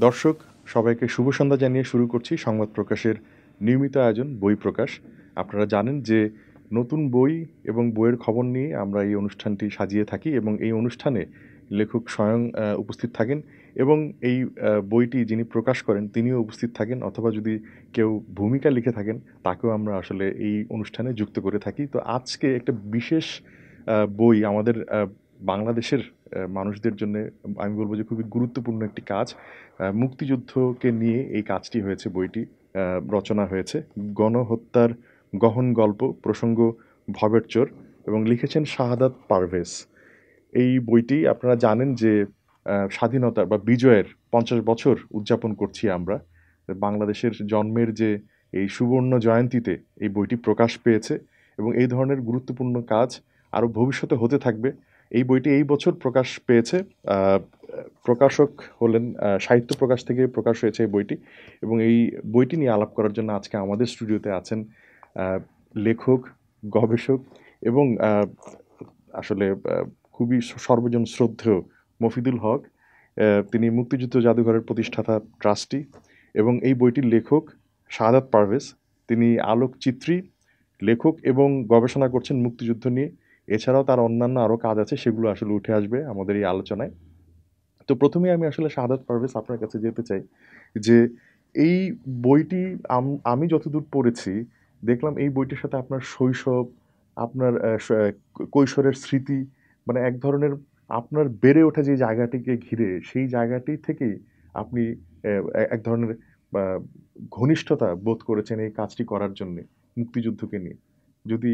দর্শক সবাইকে শুভ সন্ধ্যা জানিয়ে শুরু করছি সংবাদ প্রকাশের নিয়মিত আয়োজন বই প্রকাশ। আপনারা জানেন যে নতুন বই এবং বইয়ের খবর নিয়ে আমরা এই অনুষ্ঠানটি সাজিয়ে থাকি এবং এই অনুষ্ঠানে লেখক স্বয়ং উপস্থিত থাকেন এবং এই বইটি যিনি প্রকাশ করেন তিনিও উপস্থিত থাকেন, অথবা যদি কেউ ভূমিকা লিখে থাকেন তাকেও আমরা আসলে এই অনুষ্ঠানে যুক্ত করে থাকি। তো আজকে একটা বিশেষ বই আমাদের বাংলাদেশের মানুষদের জন্য আমি বলবো যে খুবই গুরুত্বপূর্ণ একটি কাজ। মুক্তিযুদ্ধকে নিয়ে এই কাজটি হয়েছে, বইটি রচনা হয়েছে। গণহত্যার গহন গল্প প্রসঙ্গ ভবের চোর এবং লিখেছেন শাহাদাত পারভেজ। এই বইটি আপনারা জানেন যে স্বাধীনতার বা বিজয়ের 50 বছর উদযাপন করছি আমরা। বাংলাদেশের জন্মের যে এই সুবর্ণ জয়ন্তীতে এই বইটি প্রকাশ পেয়েছে এবং এই ধরনের গুরুত্বপূর্ণ কাজ আরও ভবিষ্যতে হতে থাকবে। এই বইটি এই বছর প্রকাশ পেয়েছে। প্রকাশক হলেন সাহিত্য প্রকাশ থেকে প্রকাশ হয়েছে এই বইটি, এবং এই বইটি নিয়ে আলাপ করার জন্য আজকে আমাদের স্টুডিওতে আছেন লেখক, গবেষক এবং আসলে খুবই সর্বজন শ্রদ্ধেয় মফিদুল হক। তিনি মুক্তিযুদ্ধ জাদুঘরের প্রতিষ্ঠাতা ট্রাস্টি এবং এই বইটির লেখক শাহাদাত পারভেজ। তিনি আলোকচিত্রী, লেখক এবং গবেষণা করছেন মুক্তিযুদ্ধ নিয়ে। এছাড়াও তার অন্যান্য আরও কাজ আছে, সেগুলো আসলে উঠে আসবে আমাদের এই আলোচনায়। তো প্রথমে আমি আসলে শাহাদাত পারভেজ আপনার কাছে যেতে চাই যে এই বইটি আমি যতদূর পড়েছি দেখলাম এই বইটির সাথে আপনার শৈশব, আপনার কৈশোরের স্মৃতি, মানে এক ধরনের আপনার বেড়ে ওঠা যে জায়গাটিকে ঘিরে সেই জায়গাটি থেকেই আপনি এক ধরনের ঘনিষ্ঠতা বোধ করেছেন এই কাজটি করার জন্য মুক্তিযুদ্ধকে নিয়ে। যদি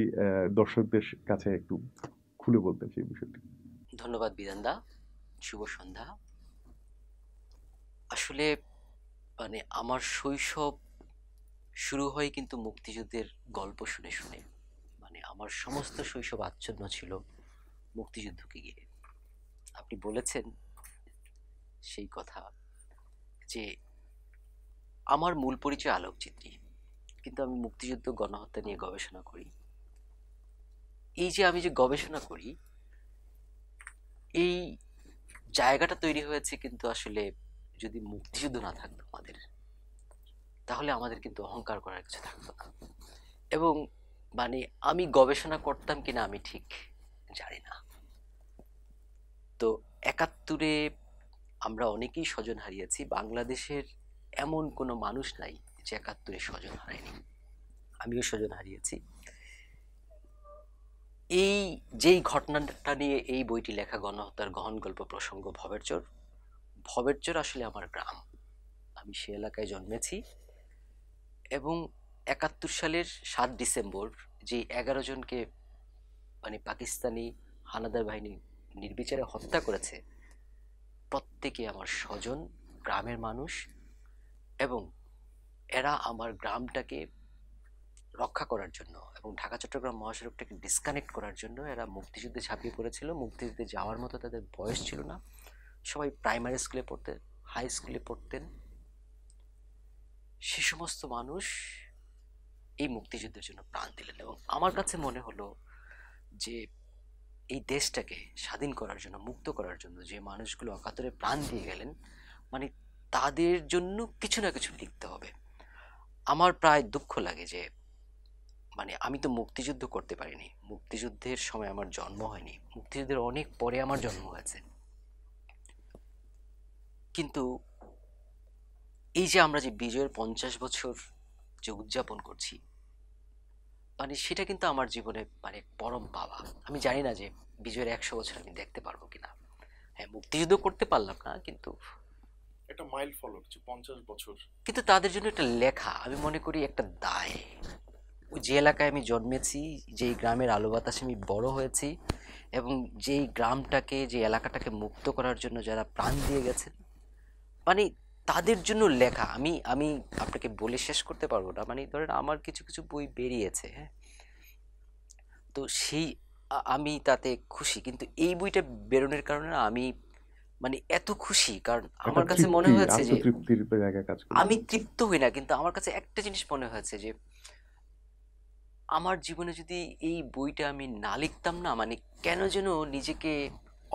দর্শকদের কাছে একটু খুলে বলতেন সেই বিষয়টি। ধন্যবাদ বিধানদা, শুভ সন্ধ্যা। আসলে আমার শৈশব শুরু হয় কিন্তু মুক্তিযুদ্ধের গল্প শুনে শুনে। আমার সমস্ত শৈশব আচ্ছন্ন ছিল মুক্তিযুদ্ধকে ঘিরে। আপনি বলেছেন সেই কথা যে আমার মূল পরিচয় আলোকচিত্রী, কিন্তু আমি মুক্তিযুদ্ধ গণহত্যা নিয়ে গবেষণা করি। এই যে আমি যে গবেষণা করি, এই জায়গাটা তৈরি হয়েছে কিন্তু আসলে যদি মুক্তিযুদ্ধ না থাকতো তাহলে আমাদের কিন্তু অহংকার করার কিছু থাকতো না। এবং আমি গবেষণা করতাম কিনা আমি ঠিক জানি না। তো 71-এ আমরা অনেকেই স্বজন হারিয়েছি। বাংলাদেশের এমন কোনো মানুষ নাই যে 71-এ স্বজন হারায়নি। আমিও স্বজন হারিয়েছি। এই যেই ঘটনাটা নিয়ে এই বইটি লেখা, গণহত্যার গহন গল্প প্রসঙ্গ ভবের চোর। ভবের চোর আসলে আমার গ্রাম, আমি সে এলাকায় জন্মেছি। এবং 71 সালের 7 ডিসেম্বর যে 11 জনকে পাকিস্তানি হানাদার বাহিনী নির্বিচারে হত্যা করেছে, প্রত্যেকে আমার স্বজন, গ্রামের মানুষ। এবং এরা আমার গ্রামটাকে রক্ষা করার জন্য এবং ঢাকা চট্টগ্রাম মহাসড়কটাকে ডিসকানেক্ট করার জন্য এরা মুক্তিযুদ্ধে ঝাঁপিয়ে পড়েছিল। মুক্তিযুদ্ধে যাওয়ার মতো তাদের বয়স ছিল না। সবাই প্রাইমারি স্কুলে পড়তেন, হাই স্কুলে পড়তেন। সে সমস্ত মানুষ এই মুক্তিযুদ্ধের জন্য প্রাণ দিলেন। এবং আমার কাছে মনে হলো যে এই দেশটাকে স্বাধীন করার জন্য, মুক্ত করার জন্য যে মানুষগুলো অকাতরে প্রাণ দিয়ে গেলেন, তাদের জন্য কিছু না কিছু লিখতে হবে। আমার প্রায় দুঃখ লাগে যে আমি তো মুক্তিযুদ্ধ করতে পারিনি, মুক্তিযুদ্ধের সময় আমার জন্ম হয়নি, মুক্তিযুদ্ধের অনেক পরে আমার জন্ম হয়েছে। কিন্তু এই যে আমরা যে বিজয়ের 50 বছর যে উদযাপন করছি, সেটা কিন্তু আমার জীবনে পরম পাওয়া। আমি জানি না যে বিজয়ের 100 বছর আমি দেখতে পারবো কিনা। হ্যাঁ, মুক্তিযুদ্ধ করতে পারলাম না, কিন্তু একটা মাইল ফলক যে 50 বছর, কিন্তু তাদের জন্য একটা লেখা আমি মনে করি একটা দায়। যে এলাকায় আমি জন্মেছি, যেই গ্রামের আলো বাতাসে আমি বড় হয়েছি, এবং যেই গ্রামটাকে, যে এলাকাটাকে মুক্ত করার জন্য যারা প্রাণ দিয়ে গেছেন, তাদের জন্য লেখা। আমি আমি আপনাকে বলে শেষ করতে পারবো না। ধরেন আমার কিছু কিছু বই বেরিয়েছে, হ্যাঁ, তো সেই আমি তাতে খুশি। কিন্তু এই বইটা বেরোনোর কারণে আমি এত খুশি, কারণ আমার কাছে মনে হয়েছে যে আমি তৃপ্ত হই না, কিন্তু আমার কাছে একটা জিনিস মনে হয়েছে যে আমার জীবনে যদি এই বইটা আমি না লিখতাম না, কেন যেন নিজেকে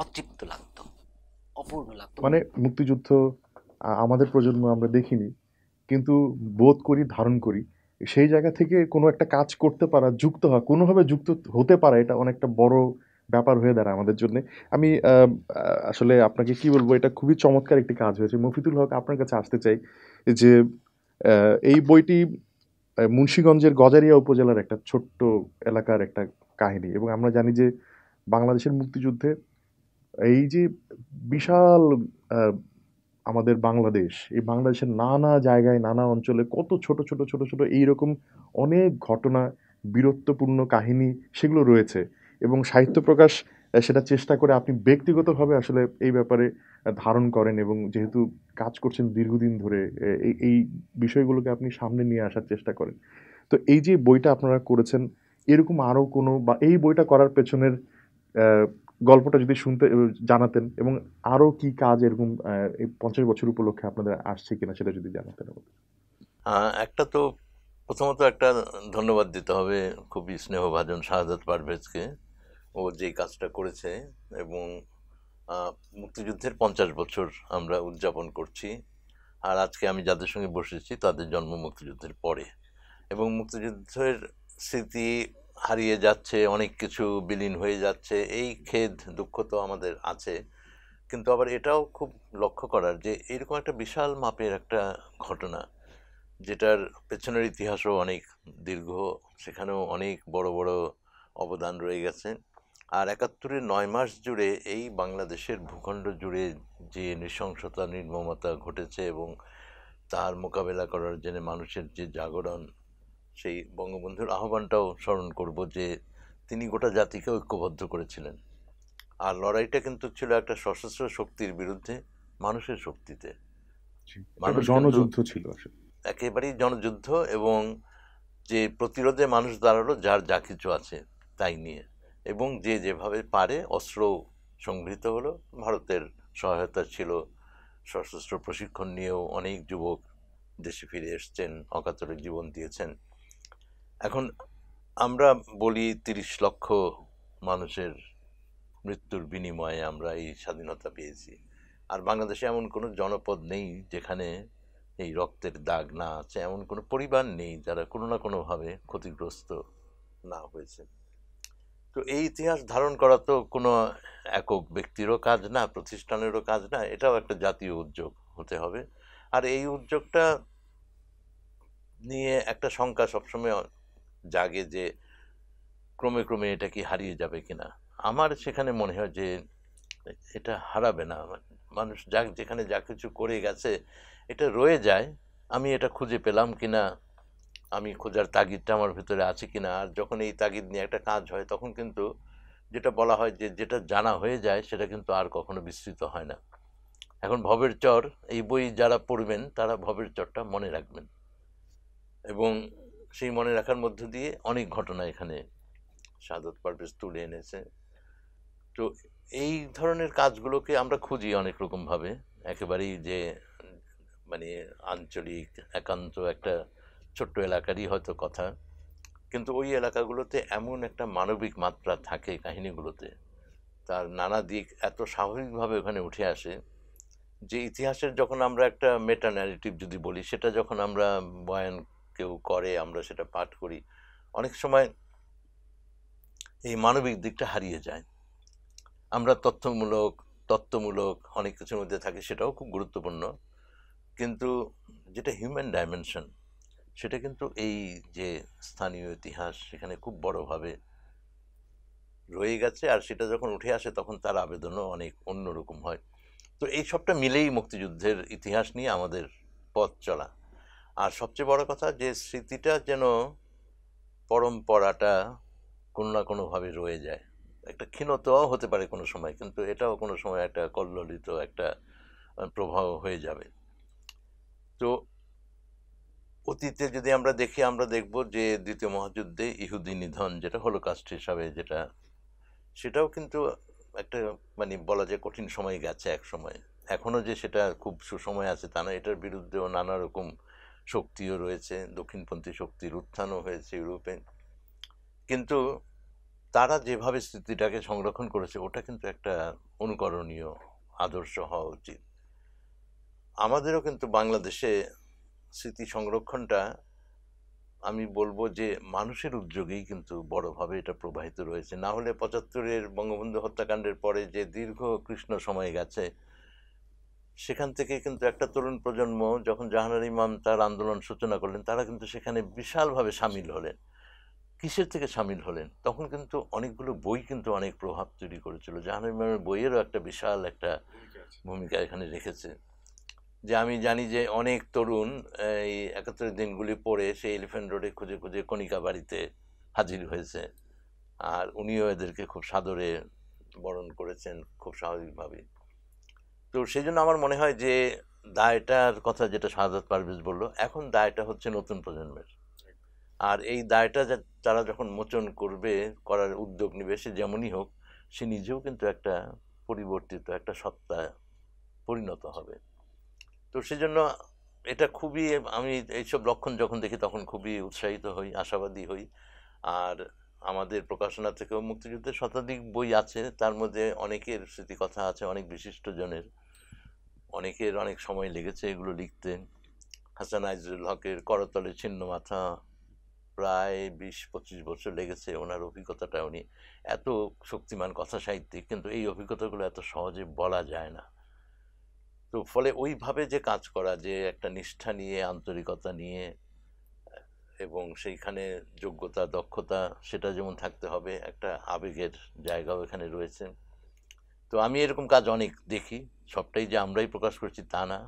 অতৃপ্ত লাগতো, অপূর্ণ লাগতো। মুক্তিযুদ্ধ আমাদের প্রজন্ম আমরা দেখিনি, কিন্তু বোধ করি, ধারণ করি। সেই জায়গা থেকে কোনো একটা কাজ করতে পারা, যুক্ত হওয়া, কোনোভাবে যুক্ত হতে পারা, এটা অনেকটা বড় ব্যাপার হয়ে দাঁড়ায় আমাদের জন্যে। আমি আসলে আপনাকে কি বলবো, এটা খুবই চমৎকার একটি কাজ হয়েছে। মফিদুল হক, আপনার কাছে আসতে চাই যে এই বইটি মুন্সিগঞ্জের গজারিয়া উপজেলার একটা ছোট্ট এলাকার একটা কাহিনী, এবং আমরা জানি যে বাংলাদেশের মুক্তিযুদ্ধে এই যে বিশাল আহ, আমাদের বাংলাদেশ, এই বাংলাদেশের নানা জায়গায়, নানা অঞ্চলে কত ছোট ছোট ছোট ছোট এইরকম অনেক ঘটনা, বীরত্বপূর্ণ কাহিনী সেগুলো রয়েছে। এবং সাহিত্য প্রকাশ সেটা চেষ্টা করে, আপনি ব্যক্তিগতভাবে আসলে এই ব্যাপারে ধারণ করেন, এবং যেহেতু কাজ করছেন দীর্ঘদিন ধরে, এই বিষয়গুলোকে আপনি সামনে নিয়ে আসার চেষ্টা করেন। তো এই যে বইটা আপনারা করেছেন, এরকম আরো কোনো, বা এই বইটা করার পেছনের আহ, গল্পটা যদি শুনতে জানাতেন, এবং আরো কি কাজ এরকম এই 50 বছর উপলক্ষে আপনাদের আসছে কিনা সেটা যদি জানাতেন আমাদের। একটা তো প্রথমত একটা ধন্যবাদ দিতে হবে খুবই স্নেহভাজন শাহাদাত পারভেজকে। ও যেই কাজটা করেছে, এবং মুক্তিযুদ্ধের 50 বছর আমরা উদযাপন করছি। আর আজকে আমি যাদের সঙ্গে বসেছি তাদের জন্ম মুক্তিযুদ্ধের পরে, এবং মুক্তিযুদ্ধের স্মৃতি হারিয়ে যাচ্ছে, অনেক কিছু বিলীন হয়ে যাচ্ছে, এই খেদ দুঃখ তো আমাদের আছে। কিন্তু আবার এটাও খুব লক্ষ্য করার যে এরকম একটা বিশাল মাপের একটা ঘটনা, যেটার পেছনের ইতিহাসও অনেক দীর্ঘ, সেখানেও অনেক বড় বড় অবদান রয়ে গেছে। আর ৭১-এর ৯ মাস জুড়ে এই বাংলাদেশের ভূখণ্ড জুড়ে যে নৃশংসতা, নির্মমতা ঘটেছে, এবং তার মোকাবেলা করার জন্য মানুষের যে জাগরণ, সেই বঙ্গবন্ধুর আহ্বানটাও স্মরণ করব যে তিনি গোটা জাতিকে ঐক্যবদ্ধ করেছিলেন। আর লড়াইটা কিন্তু ছিল একটা সশস্ত্র শক্তির বিরুদ্ধে মানুষের শক্তিতে। জি, এটা একটা মানুষ কিন্তু জনযুদ্ধ ছিল আসলে। একেবারেই জনযুদ্ধ, এবং যে প্রতিরোধে মানুষ দাঁড়ালো যার যা কিছু আছে তাই নিয়ে, এবং যে যেভাবে পারে অস্ত্র সংগৃহীত হলো। ভারতের সহায়তা ছিল, সশস্ত্র প্রশিক্ষণ নিয়েও অনেক যুবক দেশে ফিরে এসছেন, অকাতরে জীবন দিয়েছেন। এখন আমরা বলি ৩০ লক্ষ মানুষের মৃত্যুর বিনিময়ে আমরা এই স্বাধীনতা পেয়েছি। আর বাংলাদেশে এমন কোনো জনপদ নেই যেখানে এই রক্তের দাগ না আছে, এমন কোনো পরিবার নেই যারা কোনো না কোনোভাবে ক্ষতিগ্রস্ত না হয়েছে। তো এই ইতিহাস ধারণ করা তো কোনো একক ব্যক্তিরও কাজ না, প্রতিষ্ঠানেরও কাজ না, এটাও একটা জাতীয় উদ্যোগ হতে হবে। আর এই উদ্যোগটা নিয়ে একটা শঙ্কা সবসময় জাগে যে ক্রমে ক্রমে এটা কি হারিয়ে যাবে কিনা। আমার সেখানে মনে হয় যে এটা হারাবে না। মানুষ যা যেখানে যা কিছু করে গেছে এটা রয়ে যায়। আমি এটা খুঁজে পেলাম কিনা, আমি খোঁজার তাগিদটা আমার ভিতরে আছে কিনা। আর যখন এই তাগিদ নিয়ে একটা কাজ হয় তখন কিন্তু যেটা বলা হয় যে যেটা জানা হয়ে যায় সেটা কিন্তু আর কখনো বিস্তৃত হয় না। এখন ভবের চর, এই বই যারা পড়বেন তারা ভবের চরটা মনে রাখবেন, এবং সেই মনে রাখার মধ্য দিয়ে অনেক ঘটনা এখানে শাহাদাত পারভেজ তুলে এনেছে। তো এই ধরনের কাজগুলোকে আমরা খুঁজি অনেক রকমভাবে, একেবারেই যে মানে আঞ্চলিক একান্ত একটা ছোট্ট এলাকারই হয়তো কথা, কিন্তু ওই এলাকাগুলোতে এমন একটা মানবিক মাত্রা থাকে কাহিনীগুলোতে, তার নানা দিক এত স্বাভাবিকভাবে ওখানে উঠে আসে যে ইতিহাসের যখন আমরা একটা মেটা ন্যারেটিভ যদি বলি, সেটা যখন আমরা বয়ান কেউ করে, আমরা সেটা পাঠ করি, অনেক সময় এই মানবিক দিকটা হারিয়ে যায়। আমরা তত্ত্বমূলক অনেক কিছুর মধ্যে থাকি, সেটাও খুব গুরুত্বপূর্ণ, কিন্তু যেটা হিউম্যান ডাইমেনশন সেটা কিন্তু এই যে স্থানীয় ইতিহাস সেখানে খুব বড়ভাবে রয়ে গেছে। আর সেটা যখন উঠে আসে তখন তার আবেদনও অনেক অন্যরকম হয়। তো এই সবটা মিলেই মুক্তিযুদ্ধের ইতিহাস নিয়ে আমাদের পথ চলা। আর সবচেয়ে বড় কথা যে স্মৃতিটা যেন, পরম্পরাটা কোনো না কোনোভাবে রয়ে যায়। একটা ক্ষীণতাও হতে পারে কোনো সময়, কিন্তু এটাও কোনো সময় একটা কল্লোলিত একটা প্রভাব হয়ে যাবে। তো অতীতে যদি আমরা দেখি, আমরা দেখব যে দ্বিতীয় মহাযুদ্ধে ইহুদি নিধন, যেটা হলোকাস্ট হিসাবে যেটা, সেটাও কিন্তু একটা বলা যায় কঠিন সময় গেছে এক সময়। এখনো যে সেটা খুব সুসময় আছে তা না, এটার বিরুদ্ধেও নানা রকম শক্তিও রয়েছে, দক্ষিণপন্থী শক্তির উত্থানও হয়েছে ইউরোপে, কিন্তু তারা যেভাবে স্মৃতিটাকে সংরক্ষণ করেছে ওটা কিন্তু একটা অনুকরণীয় আদর্শ হওয়া উচিত। আমাদেরও কিন্তু বাংলাদেশে স্মৃতি সংরক্ষণটা আমি বলবো যে মানুষের উদ্যোগেই কিন্তু বড়ভাবে এটা প্রবাহিত রয়েছে। না হলে ৭৫-এর বঙ্গবন্ধু হত্যাকাণ্ডের পরে যে দীর্ঘ কৃষ্ণ সময় গেছে, সেখান থেকে কিন্তু একটা তরুণ প্রজন্ম যখন জাহানারা ইমাম তার আন্দোলন সূচনা করলেন, তারা কিন্তু সেখানে বিশালভাবে সামিল হলেন। কিসের থেকে সামিল হলেন? তখন কিন্তু অনেকগুলো বই কিন্তু অনেক প্রভাব তৈরি করেছিল। জাহানারা ইমামের বইয়েরও একটা বিশাল একটা ভূমিকা এখানে রেখেছে। যে আমি জানি যে অনেক তরুণ এই ৭১-এর দিনগুলি পড়ে সেই এলিফ্যান্ট রোডে খুঁজে খুঁজে কণিকা বাড়িতে হাজির হয়েছে। আর উনিও এদেরকে খুব সাদরে বরণ করেছেন, খুব স্বাভাবিকভাবে। তো সেই জন্য আমার মনে হয় যে দায়টার কথা যেটা শাহাদাত পারভেজ বলল, এখন দায়টা হচ্ছে নতুন প্রজন্মের। আর এই দায়টা তারা যখন মোচন করবে, করার উদ্যোগ নেবে, সে যেমনই হোক, সে নিজেও কিন্তু একটা পরিবর্তিত একটা সত্তা পরিণত হবে। তো সেজন্য এটা খুবই, আমি এইসব লক্ষণ যখন দেখি তখন খুবই উৎসাহিত হই, আশাবাদী হই। আর আমাদের প্রকাশনা থেকেও মুক্তিযুদ্ধের শতাধিক বই আছে, তার মধ্যে অনেকের স্মৃতিকথা আছে, অনেক বিশিষ্টজনের, অনেকের অনেক সময় লেগেছে এগুলো লিখতে। হাসান আইজুল হকের করতলে ছিন্ন মাথা, প্রায় ২০-২৫ বছর লেগেছে ওনার অভিজ্ঞতাটা। উনি এত শক্তিমান কথা সাহিত্যিক, কিন্তু এই অভিজ্ঞতাগুলো এত সহজে বলা যায় না। তো ফলে ওইভাবে যে কাজ করা, যে একটা নিষ্ঠা নিয়ে, আন্তরিকতা নিয়ে, এবং সেইখানে যোগ্যতা, দক্ষতা সেটা যেমন থাকতে হবে, একটা আবেগের জায়গাও এখানে রয়েছে। তো আমি এরকম কাজ অনেক দেখি, সবটাই যে আমরাই প্রকাশ করছি তা না।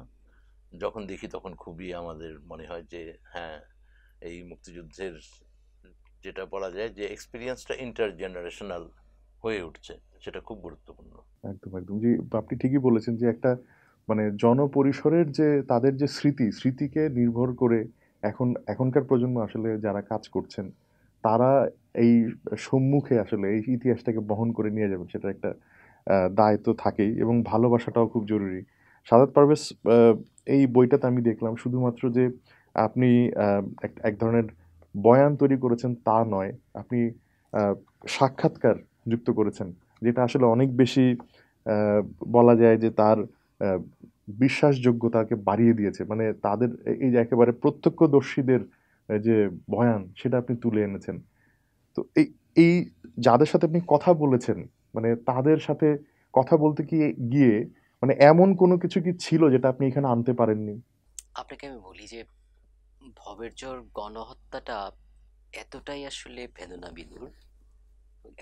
যখন দেখি তখন খুবই আমাদের মনে হয় যে হ্যাঁ, এই মুক্তিযুদ্ধের যেটা বলা যায় যে এক্সপিরিয়েন্সটা ইন্টারজেনারেশনাল হয়ে উঠছে, সেটা খুব গুরুত্বপূর্ণ। একদম, একদম। জি, আপনি ঠিকই বলেছেন যে একটা মানে জনপরিসরের যে তাদের যে স্মৃতিকে নির্ভর করে এখনকার প্রজন্ম আসলে যারা কাজ করছেন, তারা এই সম্মুখে আসলে এই ইতিহাসটাকে বহন করে নিয়ে যাবেন, সেটার একটা দায় তো থাকেই, এবং ভালোবাসাটাও খুব জরুরি। সাদাত পারভেজ, আহ, এই বইটাতে আমি দেখলাম শুধুমাত্র যে আপনি এক ধরনের বয়ান তৈরি করেছেন তা নয়, আপনি আহ, সাক্ষাৎকার যুক্ত করেছেন, যেটা আসলে অনেক বেশি আহ, বলা যায় যে তার আহ, বিশ্বাসযোগ্যতাকে বাড়িয়ে দিয়েছে। মানে তাদের এই যে একেবারে প্রত্যক্ষদর্শীদের যে বয়ান, সেটা আপনি তুলে এনেছেন। তো এই এই যাদের সাথে আপনি কথা বলেছেন, মানে তাদের সাথে কথা বলতে গিয়ে মানে এমন কোনো কিছু কি ছিল যেটা আপনি এখানে আনতে পারেননি? আপনাকে আমি বলি যে ভবের জোর গণহত্যাটা এতটাই আসলে বেদনা বিধুর,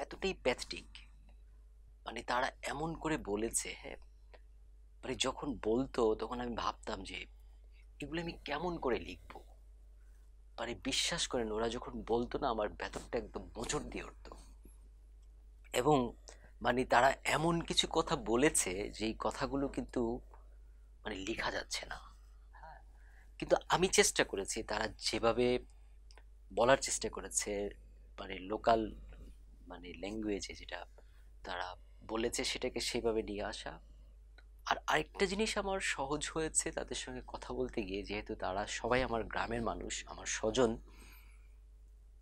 এতটাই প্যাথেটিক। মানে তারা এমন করে বলেছে, হ্যাঁ, মানে যখন বলতো তখন আমি ভাবতাম যে এগুলো আমি কেমন করে লিখবো। মানে বিশ্বাস করেন, ওরা যখন বলতো না, আমার ভেতরটা একদম মোচড় দিয়ে উঠতো। এবং মানে তারা এমন কিছু কথা বলেছে যেই কথাগুলো কিন্তু মানে লেখা যাচ্ছে না। হ্যাঁ, কিন্তু আমি চেষ্টা করেছি, তারা যেভাবে বলার চেষ্টা করেছে, মানে লোকাল মানে ল্যাঙ্গুয়েজে যেটা তারা বলেছে সেটাকে সেভাবে নিয়ে আসা। আর আরেকটা জিনিস আমার সহজ হয়েছে তাদের সঙ্গে কথা বলতে গিয়ে, যেহেতু তারা সবাই আমার গ্রামের মানুষ, আমার স্বজন,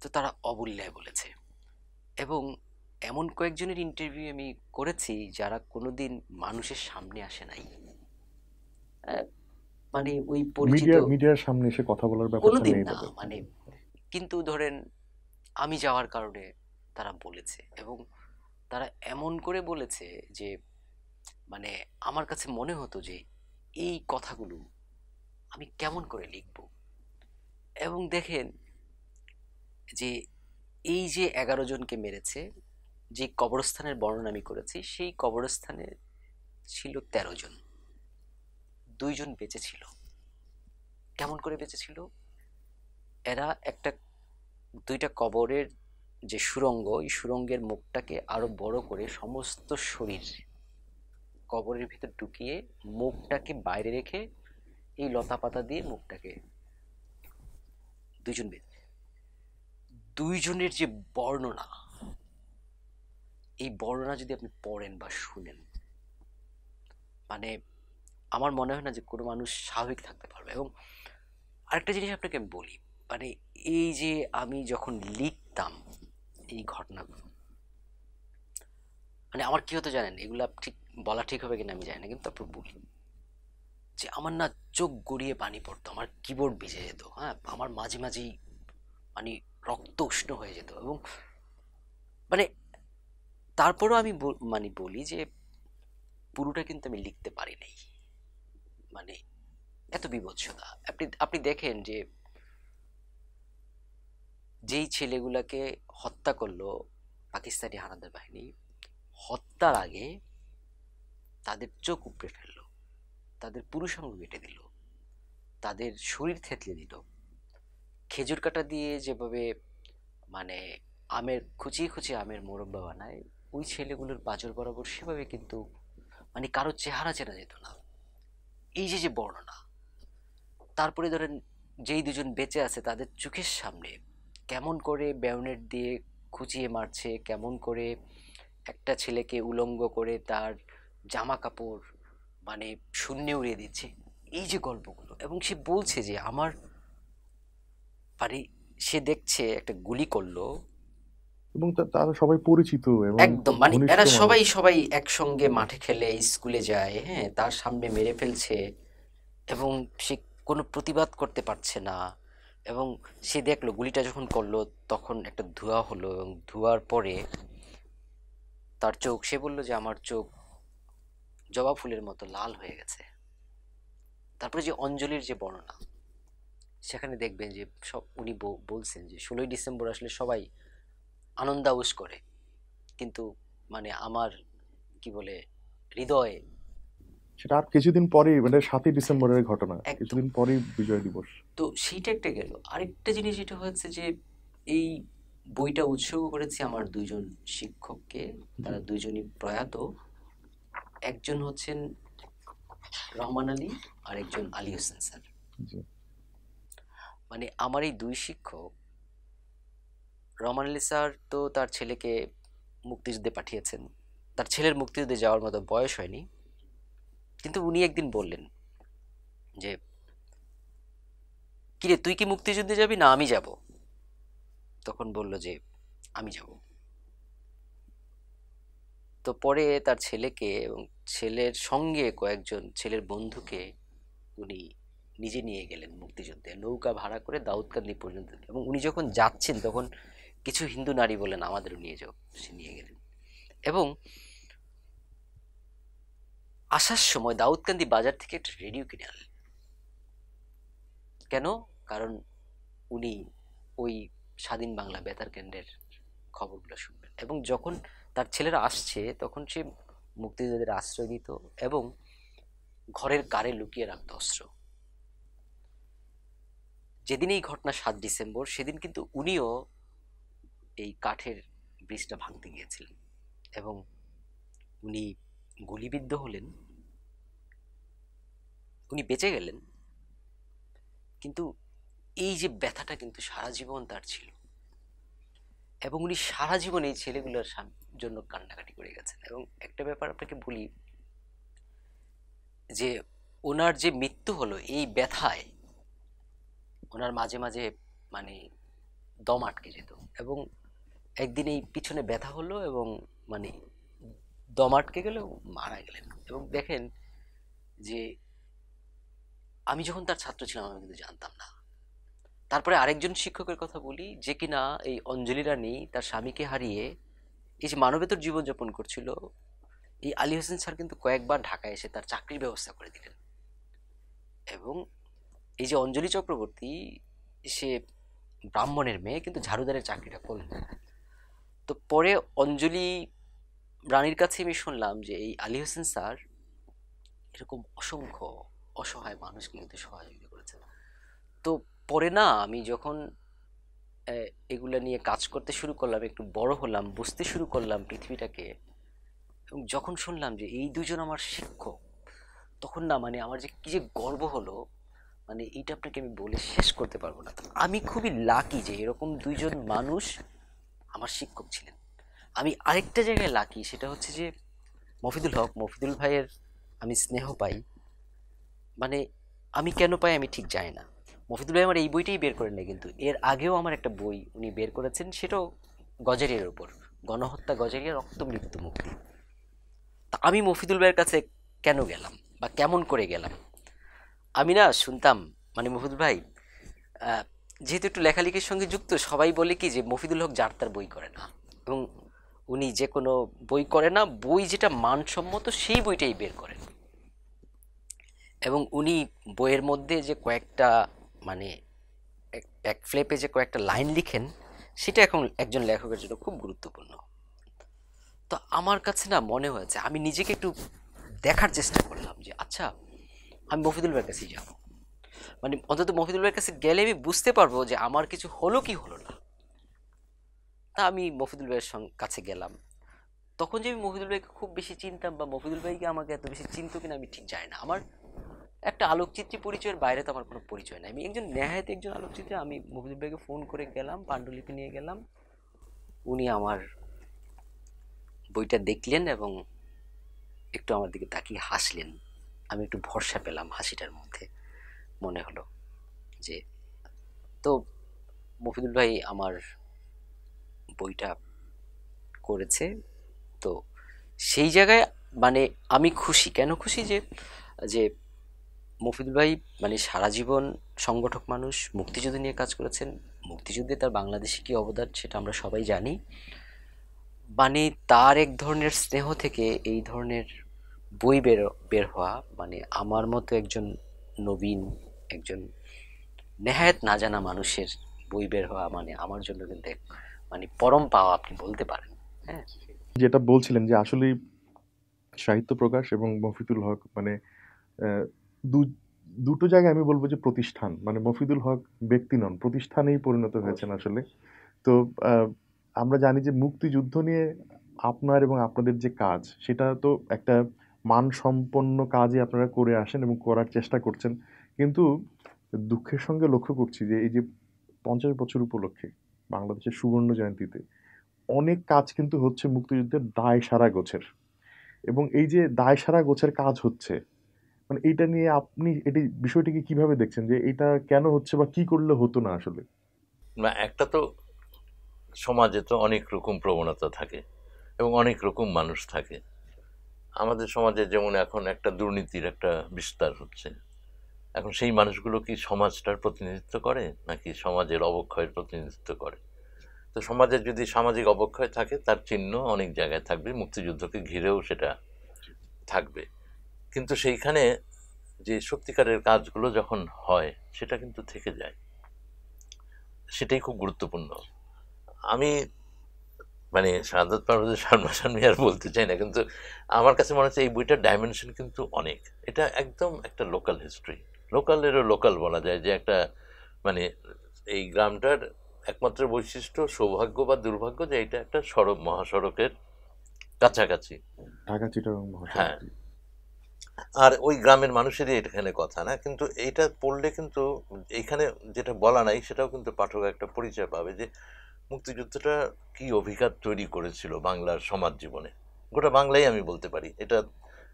তো তারা অবল্যায় বলেছে। এবং এমন কয়েকজনের ইন্টারভিউ আমি করেছি যারা কোনোদিন মানুষের সামনে আসে নাই। মানে ওই পরিচিত মিডিয়ার সামনে এসে কথা বলার ব্যাপারটা কোনোদিন নেই না, তাদের। মানে কিন্তু ধরেন আমি যাওয়ার কারণে তারা বলেছে। এবং তারা এমন করে বলেছে যে মানে আমার কাছে মনে হতো যে এই কথাগুলো আমি কেমন করে লিখব। এবং দেখেন যে এই যে 11 জনকে মেরেছে, যে কবরস্থানের বর্ণনা আমি করেছি, সেই কবরস্থানে ছিল 13 জন, 2 জন বেঁচে ছিল। কেমন করে বেঁচে ছিল? এরা একটা দুইটা কবরের যে সুড়ঙ্গ, এই সুড়ঙ্গের মুখটাকে আরো বড় করে সমস্ত শরীর কবরের ভিতর ঢুকিয়ে মুখটাকে বাইরে রেখে এই লতা পাতা দিয়ে মুখটাকে 2 জন বেঁচে। 2 জনের যে বর্ণনা, এই বর্ণনা যদি আপনি পড়েন বা শুনেন, মানে আমার মনে হয় না যে কোনো মানুষ স্বাভাবিক থাকতে পারবে। এবং আরেকটা জিনিস আপনাকে আমি বলি, মানে এই যে আমি যখন লিখতাম এই ঘটনাগুলো, মানে আমার কি হতো জানেন, এগুলা ঠিক বলা ঠিক হবে কিনা আমি জানি না, কিন্তু তারপর বলি যে আমার না চোখ গড়িয়ে পানি পড়তো, আমার কিবোর্ড ভিজে যেত, হ্যাঁ, আমার মাঝে মাঝেই মানে রক্ত উষ্ণ হয়ে যেত। এবং মানে তারপরও আমি মানে বলি যে পুরোটা কিন্তু আমি লিখতে পারি নাই, মানে এত বিভৎসতা। আপনি আপনি দেখেন যে যেই ছেলেগুলাকে হত্যা করলো পাকিস্তানি হানাদার বাহিনী, হত্যার আগে তাদের চোখ উপড়ে ফেললো, তাদের পুরুষাঙ্গ কেটে দিল, তাদের শরীর থেতলে দিল, খেজুর কাটা দিয়ে যেভাবে মানে আমের খুঁচিয়ে খুঁচিয়ে আমের মোরব্বা বানায়, ওই ছেলেগুলোর পাঁজর বরাবর সেভাবে কিন্তু মানে কারো চেহারা চেনা যেত না। এই যে যে বর্ণনা, তারপরে ধরেন যেই দুজন বেঁচে আছে তাদের চোখের সামনে কেমন করে ব্যায়নেট দিয়ে খুঁচিয়ে মারছে, কেমন করে একটা ছেলেকে উলঙ্গ করে তার জামা কাপড় মানে শূন্যে উড়িয়ে দিচ্ছে, এই যে গল্পগুলো। এবং সে বলছে যে আমার মানে সে দেখছে একটা গুলি করলো, এবং তারা সবাই পরিচিত এবং একদম খুব মানে ঘনিষ্ঠ এরা মানুষ। সবাই সবাই একসঙ্গে মাঠে খেলে স্কুলে যায়, হ্যাঁ, তার সামনে মেরে ফেলছে এবং সে কোনো প্রতিবাদ করতে পারছে না। এবং সে দেখলো গুলিটা যখন করলো তখন একটা ধোঁয়া হলো, এবং ধোঁয়ার পরে তার চোখ, সে বললো যে আমার চোখ জবা ফুলের মতো লাল হয়ে গেছে। তারপরে যে অঞ্জলির যে বর্ণনা, সেখানে দেখবেন যে সব উনি বলছেন যে 16ই ডিসেম্বর আসলে সবাই আনন্দাউস করে, কিন্তু মানে আমার কি বলে হৃদয়ে, সেটা আর কিছুদিন পরেই, মানে 7ই ডিসেম্বরের ঘটনা, একদম। কিছুদিন পরেই বিজয় দিবস। তো সেইটা একটা গেল। আরেকটা জিনিস যেটা হচ্ছে যে এই বইটা উৎসর্গ করেছি আমার দুইজন শিক্ষককে, জি, তারা দুইজনই প্রয়াত। একজন হচ্ছেন রহমান আলী, আর একজন আলী হোসেন স্যার। জি। মানে আমার এই দুই শিক্ষক, রহমান আলী স্যার তো তার ছেলেকে মুক্তিযুদ্ধে পাঠিয়েছেন, তার ছেলের মুক্তিযুদ্ধে যাওয়ার মতো বয়স হয়নি, কিন্তু উনি একদিন বললেন যে কিরে তুই কি মুক্তিযুদ্ধে যাবি না আমি যাব? তখন বলল যে আমি যাব। তো পরে তার ছেলেকে এবং ছেলের সঙ্গে কয়েকজন ছেলের বন্ধুকে উনি নিজে নিয়ে গেলেন মুক্তিযুদ্ধে, নৌকা ভাড়া করে দাউদকান্দি পর্যন্ত। এবং উনি যখন যাচ্ছেন তখন কিছু হিন্দু নারী বলেন আমাদেরও নিয়ে যাও, সে নিয়ে গেলেন। এবং আসার সময় দাউদকান্দি বাজার থেকে একটা রেডিও কিনে আনলেন। কেন? কারণ উনি ওই স্বাধীন বাংলা বেতার কেন্দ্রের খবরগুলো শুনবেন। এবং যখন তার ছেলেরা আসছে তখন সে মুক্তিযোদ্ধাদের আশ্রয় দিত এবং ঘরের কারে লুকিয়ে রাখতো অস্ত্র। যেদিন এই ঘটনা 7 ডিসেম্বর, সেদিন কিন্তু উনিও এই কাঠের ব্রিজটা ভাঙতে গিয়েছিলেন এবং উনি গুলিবিদ্ধ হলেন। উনি বেঁচে গেলেন, কিন্তু এই যে ব্যথাটা কিন্তু সারা জীবন তার ছিল। এবং উনি সারা জীবন এই ছেলেগুলোর জন্য কান্নাকাটি করে গেছেন। এবং একটা ব্যাপার আপনাকে বলি যে ওনার যে মৃত্যু হলো এই ব্যথায় ওনার মাঝে মাঝে মানে দম আটকে যেত। এবং একদিন এই পিছনে ব্যথা হলো এবং মানে দম আটকে গেল, মারা গেলেন। এবং দেখেন যে আমি যখন তার ছাত্র ছিলাম আমি কিন্তু জানতাম না। তারপরে আরেকজন শিক্ষকের কথা বলি, যে কিনা এই অঞ্জলি রানী তার স্বামীকে হারিয়ে এই যে মানবেতর জীবনযাপন করছিল, এই আলী হোসেন স্যার কিন্তু কয়েকবার ঢাকায় এসে তার চাকরির ব্যবস্থা করে দিলেন। এবং এই যে অঞ্জলি চক্রবর্তী, সে ব্রাহ্মণের মেয়ে কিন্তু ঝাড়ুদারের চাকরিটা করলেন। তো পরে অঞ্জলি রানীর কাছে আমি শুনলাম যে এই আলী হোসেন স্যার এরকম অসংখ্য অসহায় মানুষকে কিন্তু সহযোগিতা করেছেন। তো পরে না আমি যখন এগুলা নিয়ে কাজ করতে শুরু করলাম, একটু বড় হলাম, বুঝতে শুরু করলাম পৃথিবীটাকে, এবং যখন শুনলাম যে এই দুজন আমার শিক্ষক, তখন না মানে আমার যে কি যে গর্ব হলো, মানে এইটা আপনাকে আমি বলে শেষ করতে পারবো না। তো আমি খুবই লাকি যে এরকম দুইজন মানুষ আমার শিক্ষক ছিলেন। আমি আরেকটা জায়গায় লাকি, সেটা হচ্ছে যে মফিদুল হক, মফিদুল ভাইয়ের আমি স্নেহ পাই। মানে আমি কেন পাই আমি ঠিক জানি না। মফিদুল ভাই আমার এই বইটাই বের করেন না, কিন্তু এর আগেও আমার একটা বই উনি বের করেছেন, সেটাও গজারিয়ার উপর, গণহত্যা গজারিয়া রক্ত মৃত্যু মুক্তি। তা আমি মফিদুল ভাইয়ের কাছে কেন গেলাম বা কেমন করে গেলাম? আমি না শুনতাম, মানে মফিদুল ভাই, আহ, যেহেতু একটু লেখালেখির সঙ্গে যুক্ত, সবাই বলে কি যে মফিদুল হক যার তার বই করে না, এবং উনি যে কোনো বই করে না, বই যেটা মানসম্মত সেই বইটাই বের করেন। এবং উনি বইয়ের মধ্যে যে কয়েকটা, মানে এক ফ্লেপে যে কয়েকটা লাইন লিখেন, সেটা এখন একজন লেখকের জন্য খুব গুরুত্বপূর্ণ। তো আমার কাছে না মনে হয়েছে, আমি নিজেকে একটু দেখার চেষ্টা করলাম যে আচ্ছা, আমি মফিদুল ভাইয়ের কাছেই যাবো। মানে অন্তত মফিদুল ভাইয়ের কাছে গেলে আমি বুঝতে পারবো যে আমার কিছু হলো কি হলো না। তা আমি মফিদুল ভাইয়ের কাছে গেলাম। তখন যে আমি মফিদুল ভাইকে খুব বেশি চিনতাম, বা মফিদুল ভাইকে আমাকে এত বেশি চিনতো কিনা আমি ঠিক জানি না। আমার একটা আলোকচিত্রী পরিচয়ের বাইরে তো আমার কোনো পরিচয় নাই। আমি একজন নেহায়েত একজন আলোকচিত্রী। আমি মফিদুল ভাইকে ফোন করে গেলাম, পাণ্ডুলিপি নিয়ে গেলাম। উনি আমার বইটা দেখলেন এবং একটু আমার দিকে তাকিয়ে হাসলেন। আমি একটু ভরসা পেলাম হাসিটার মধ্যে। মনে হলো যে, তো মফিদুল ভাই আমার বইটা করেছে। তো সেই জায়গায় মানে আমি খুশি। কেন খুশি? যে যে মফিদুল ভাই মানে সারা জীবন সংগঠক মানুষ, মুক্তিযুদ্ধ নিয়ে কাজ করেছেন। মুক্তিযুদ্ধে তার বাংলাদেশে কি অবদান সেটা আমরা সবাই জানি। মানে তার এক ধরনের স্নেহ থেকে এই ধরনের বই বের হওয়া, মানে আমার মতো একজন নবীন, একজন নেহায়েত না জানা মানুষের বই বের হওয়া, মানে আমার জন্য কিন্তু মানে পরম পাওয়া আপনি বলতে পারেন। হ্যাঁ, যেটা বলছিলেন যে আসলেই সাহিত্য প্রকাশ এবং মফিদুল হক মানে আহ, দু- দুটো জায়গায় আমি বলবো যে প্রতিষ্ঠান, মানে মফিদুল হক ব্যক্তি নন, প্রতিষ্ঠানেই পরিণত হয়েছেন আসলে। তো আহ, আমরা জানি যে মুক্তিযুদ্ধ নিয়ে আপনার এবং আপনাদের যে কাজ, সেটা তো একটা মানসম্পন্ন কাজই আপনারা করে আসেন এবং করার চেষ্টা করছেন। কিন্তু দুঃখের সঙ্গে লক্ষ্য করছি যে এই যে 50 বছর উপলক্ষে বাংলাদেশের সুবর্ণ জয়ন্তীতে অনেক কাজ কিন্তু হচ্ছে মুক্তিযুদ্ধের দায় সারা গোছের, এবং এই যে দায় সারা গোছের কাজ হচ্ছে, মানে এইটা নিয়ে আপনি এটি বিষয়টিকে কিভাবে দেখছেন, যে এটা কেন হচ্ছে বা কি করলে হতো না আসলে? না, একটা তো সমাজে তো অনেক রকম প্রবণতা থাকে এবং অনেক রকম মানুষ থাকে। আমাদের সমাজে যেমন এখন একটা দুর্নীতির একটা বিস্তার হচ্ছে। এখন সেই মানুষগুলো কি সমাজটার প্রতিনিধিত্ব করে নাকি সমাজের অবক্ষয়ের প্রতিনিধিত্ব করে? তো সমাজের যদি সামাজিক অবক্ষয় থাকে, তার চিহ্ন অনেক জায়গায় থাকবে, মুক্তিযুদ্ধকে ঘিরেও সেটা থাকবে। কিন্তু সেইখানে যে সত্যিকারের কাজগুলো যখন হয়, সেটা কিন্তু থেকে যায়। সেটাই খুব গুরুত্বপূর্ণ। আমি মানে সাদাত পারভেজ সালমান আর বলতে চাই না, কিন্তু আমার কাছে মনে হচ্ছে এই বইটার ডাইমেনশন কিন্তু অনেক। এটা একদম একটা লোকাল হিস্ট্রি, লোকালেরও লোকাল বলা যায়, যে একটা মানে এই গ্রামটার একমাত্র বৈশিষ্ট্য, সৌভাগ্য বা দুর্ভাগ্য, যে এটা একটা সড়ক, মহাসড়কের কাছাকাছি। ঢাকা চিটাগাং মহাসড়ক, হ্যাঁ, জি। আর ওই গ্রামের মানুষেরই এখানে কথা না, কিন্তু এইটা পড়লে কিন্তু এইখানে যেটা বলা নাই সেটাও কিন্তু পাঠক একটা পরিচয় পাবে, যে মুক্তিযুদ্ধটা কি অভিঘাত তৈরি করেছিল বাংলার সমাজ জীবনে। গোটা বাংলাই আমি বলতে পারি, এটা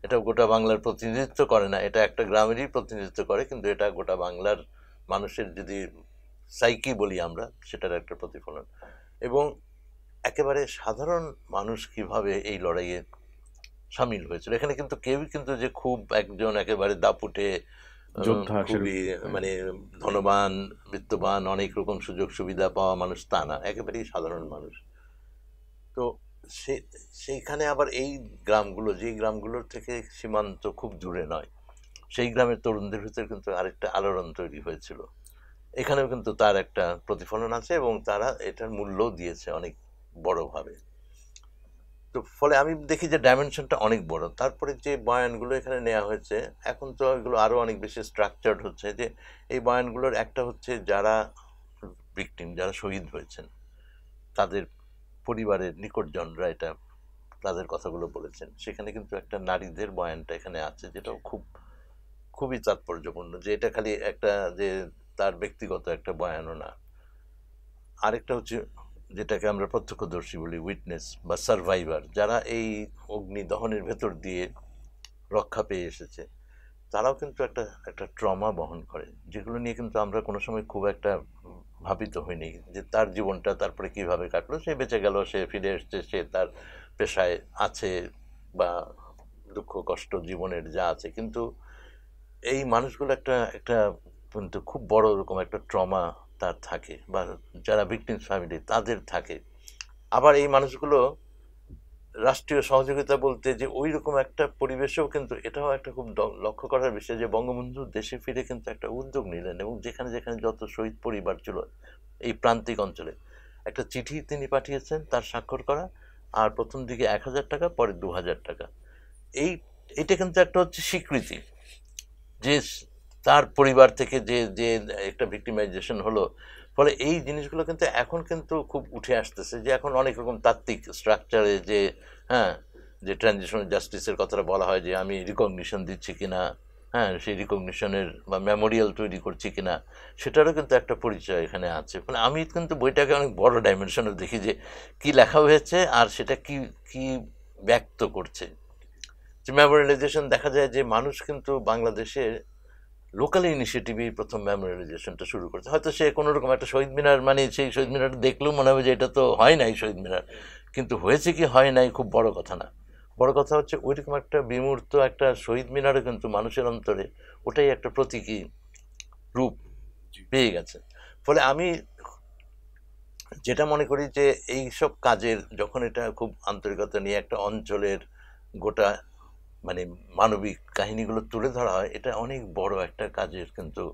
এটা গোটা বাংলার প্রতিনিধিত্ব করে না, এটা একটা গ্রামেরই প্রতিনিধিত্ব করে, কিন্তু এটা গোটা বাংলার মানুষের যদি সাইকি বলি আমরা, সেটার একটা প্রতিফলন। এবং একেবারে সাধারণ মানুষ কিভাবে এই লড়াইয়ে সামিল হয়েছিল। এখানে কিন্তু কেউই কিন্তু যে খুব একজন একেবারে দাপুটে যোদ্ধা খুবই সেরকম, হ্যাঁ। মানে ধনবান, বিত্তবান, অনেক রকম সুযোগ সুবিধা পাওয়া মানুষ তা না, একেবারেই সাধারণ মানুষ। তো সে সেইখানে আবার এই গ্রামগুলো, যে গ্রামগুলোর থেকে সীমান্ত খুব দূরে নয়, সেই গ্রামের তরুণদের ভিতরে কিন্তু আরেকটা আলোড়ন তৈরি হয়েছিল। এখানেও কিন্তু তার একটা প্রতিফলন আছে এবং তারা এটার মূল্যও দিয়েছে অনেক বড়ভাবে। তো ফলে আমি দেখি যে ডাইমেনশনটা অনেক বড়। তারপরে যে বয়ানগুলো এখানে নেওয়া হয়েছে, এখন তো এগুলো আরও অনেক বেশি স্ট্রাকচার্ড হচ্ছে। যে এই বয়ানগুলোর একটা হচ্ছে যারা ভিকটিম, যারা শহীদ হয়েছেন, তাদের পরিবারের নিকটজনরা এটা তাদের কথাগুলো বলেছেন। সেখানে কিন্তু একটা নারীদের বয়ানটা এখানে আছে, যেটাও খুবই তাৎপর্যপূর্ণ, যে এটা খালি একটা যে তার ব্যক্তিগত একটা বয়ানও না। আরেকটা হচ্ছে যেটাকে আমরা প্রত্যক্ষদর্শী বলি, উইটনেস বা সার্ভাইভার, যারা এই অগ্নি দহনের ভেতর দিয়ে রক্ষা পেয়ে এসেছে, তারাও কিন্তু একটা একটা ট্রমা বহন করে, যেগুলো নিয়ে কিন্তু আমরা কোনো সময় খুব একটা ভাবিত হইনি, যে তার জীবনটা তারপরে কিভাবে কাটলো। সে বেঁচে গেল, সে ফিরে এসছে, সে তার পেশায় আছে, বা দুঃখ কষ্ট জীবনের যা আছে, কিন্তু এই মানুষগুলো একটা একটা কিন্তু খুব বড় রকম একটা ট্রমা তার থাকে, বা যারা ভিকটিমস ফ্যামিলি তাদের থাকে। আবার এই মানুষগুলো রাষ্ট্রীয় সহযোগিতা বলতে যে ওই রকম একটা পরিবেশেও, কিন্তু এটাও একটা খুব লক্ষ্য করার বিষয় যে বঙ্গবন্ধু দেশে ফিরে কিন্তু একটা উদ্যোগ নিলেন, এবং যেখানে যেখানে যত শহীদ পরিবার ছিল এই প্রান্তিক অঞ্চলে, একটা চিঠি তিনি পাঠিয়েছেন তার স্বাক্ষর করা, আর প্রথম দিকে 1,000 টাকা, পরে 2,000 টাকা। এই এটা কিন্তু একটা হচ্ছে স্বীকৃতি যে তার পরিবার থেকে যে যে একটা ভিক্টিমাইজেশন হলো। ফলে এই জিনিসগুলো কিন্তু এখন কিন্তু খুব উঠে আসতেছে, যে এখন অনেক রকম তাত্ত্বিক স্ট্রাকচারে যে, হ্যাঁ, যে ট্রানজিশনাল জাস্টিসের কথাটা বলা হয়, যে আমি রিকগনিশন দিচ্ছি কিনা, হ্যাঁ, সেই রিকগনিশনের বা মেমোরিয়াল তৈরি করছি কিনা, সেটারও কিন্তু একটা পরিচয় এখানে আছে। ফলে আমি কিন্তু বইটাকে অনেক বড় ডাইমেনশনে দেখি, যে কি লেখা হয়েছে আর সেটা কি কি ব্যক্ত করছে। যে মেমোরিয়ালাইজেশন দেখা যায় যে মানুষ কিন্তু বাংলাদেশে লোকাল ইনিশিয়েটিভই প্রথম মেমোরিয়ালাইজেশনটা শুরু করেছে। হয়তো সে কোনো রকম একটা শহীদ মিনার, মানে সেই শহীদ মিনারটা দেখলেও মনে হবে যে এটা তো হয় নাই শহীদ মিনার, কিন্তু হয়েছে কি হয় নাই খুব বড় কথা না। বড় কথা হচ্ছে ওইরকম একটা বিমূর্ত একটা শহীদ মিনারও কিন্তু মানুষের অন্তরে ওটাই একটা প্রতীকী রূপ পেয়ে গেছে। ফলে আমি যেটা মনে করি যে এই সব কাজের, যখন এটা খুব আন্তরিকতা নিয়ে একটা অঞ্চলের গোটা মানে মানবিক কাহিনীগুলো তুলে ধরা হয়, এটা অনেক বড় একটা কাজের কিন্তু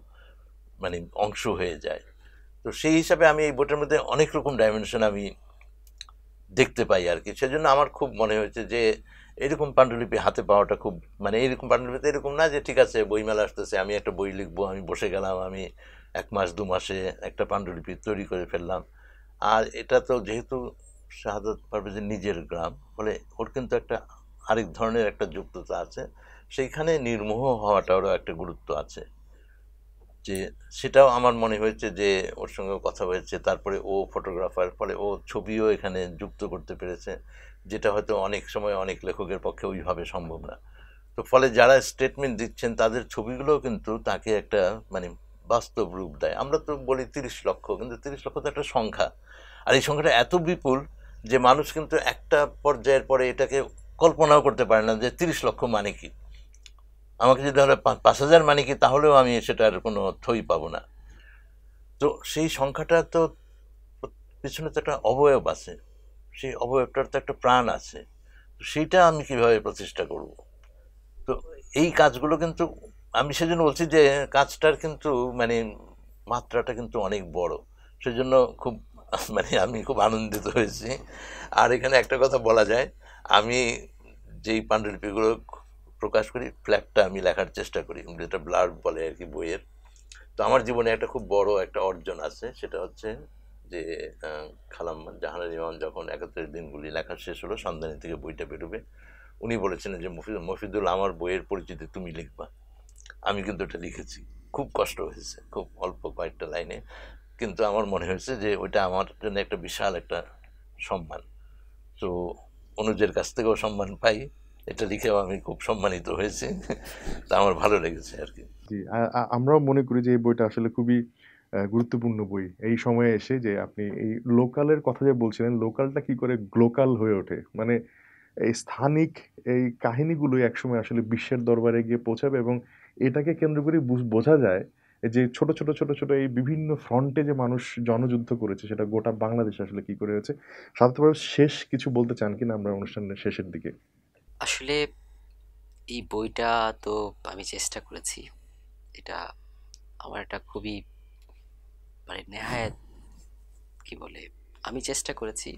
মানে অংশ হয়ে যায়। তো সেই হিসাবে আমি এই বইটার মধ্যে অনেক রকম ডাইমেনশন আমি দেখতে পাই আর কি। সেজন্য আমার খুব মনে হয়েছে যে এরকম পাণ্ডুলিপি হাতে পাওয়াটা খুব, মানে এরকম পাণ্ডুলিপি এরকম না যে ঠিক আছে বইমেলা আসতেছে আমি একটা বই লিখবো, আমি বসে গেলাম, আমি 1 মাস 2 মাসে একটা পাণ্ডুলিপি তৈরি করে ফেললাম। আর এটা তো যেহেতু শাহাদাত পারভেজের নিজের গ্রাম, ফলে ওর কিন্তু একটা আরেক ধরনের একটা যুক্ততা আছে, সেইখানে নির্মোহ হওয়াটারও একটা গুরুত্ব আছে। যে সেটাও আমার মনে হয়েছে যে ওর সঙ্গে কথা হয়েছে, তারপরে ও ফটোগ্রাফার, ফলে ও ছবিও এখানে যুক্ত করতে পেরেছে, যেটা হয়তো অনেক সময় অনেক লেখকের পক্ষে ওইভাবে সম্ভব না। তো ফলে যারা স্টেটমেন্ট দিচ্ছেন তাদের ছবিগুলোও কিন্তু তাকে একটা মানে বাস্তব রূপ দেয়। আমরা তো বলি 30 লক্ষ, কিন্তু 30 লক্ষ তো একটা সংখ্যা, আর এই সংখ্যাটা এত বিপুল যে মানুষ কিন্তু একটা পর্যায়ের পরে এটাকে কল্পনাও করতে পারে না যে 30 লক্ষ মানে কি। আমাকে যদি ধরো 5,000 মানে কি, তাহলেও আমি সেটার কোনো থই পাবো না। তো সেই সংখ্যাটা তো পিছনে তো একটা অবয়ব আছে, সেই অবয়বটার তো একটা প্রাণ আছে, তো সেইটা আমি কিভাবে প্রতিষ্ঠা করব। তো এই কাজগুলো কিন্তু, আমি সেজন্য বলছি যে কাজটার কিন্তু মানে মাত্রাটা কিন্তু অনেক বড়। সেজন্য খুব মানে আমি খুব আনন্দিত হয়েছি। আর এখানে একটা কথা বলা যায়, আমি যেই পাণ্ডুলিপিগুলো প্রকাশ করি, ফ্ল্যাগটা আমি লেখার চেষ্টা করি, যেটা ব্লার্ব বলে আর কি বইয়ের। তো আমার জীবনে একটা খুব বড় একটা অর্জন আছে, সেটা হচ্ছে যে খালাম জাহানারা ইমাম যখন 71 দিনগুলি লেখা শেষ হলো, সন্ধানী থেকে বইটা বেরোবে, উনি বলেছিলেন যে মফিদুল আমার বইয়ের পরিচিতি তুমি লিখবা। আমি কিন্তু এটা লিখেছি, খুব কষ্ট হয়েছে, খুব অল্প কয়েকটা লাইনে, কিন্তু আমার মনে হয়েছে যে ওইটা আমার জন্য একটা বিশাল একটা সম্মান। তো অনুজের কাছ থেকেও সম্মান পাই, এটা লিখেও আমি খুব সম্মানিত হয়েছি। তা আমার ভালো লেগেছে আর কি। জি, আমরাও মনে করি যে এই বইটা আসলে খুবই গুরুত্বপূর্ণ বই। এই সময়ে এসে যে আপনি এই লোকালের কথা যে বলছিলেন, লোকালটা কি করে গ্লোকাল হয়ে ওঠে? মানে এই স্থানিক এই কাহিনীগুলোই একসময় আসলে বিশ্বের দরবারে গিয়ে পৌঁছাবে, এবং এটাকে কেন্দ্র করে বোঝা যায় যে ছোট এই বিভিন্ন ফ্রন্টে যে মানুষ জনযুদ্ধ করেছে, সেটা গোটা বাংলাদেশে আসলে কি করে হয়েছে। সাধারণত শেষ কিছু বলতে চান কিনা আমরা অনুষ্ঠানের শেষের দিকে? আসলে এই বইটা তো আমি চেষ্টা করেছি, এটা আমার একটা খুবই মানে নেহায়েত কি বলে, আমি চেষ্টা করেছি,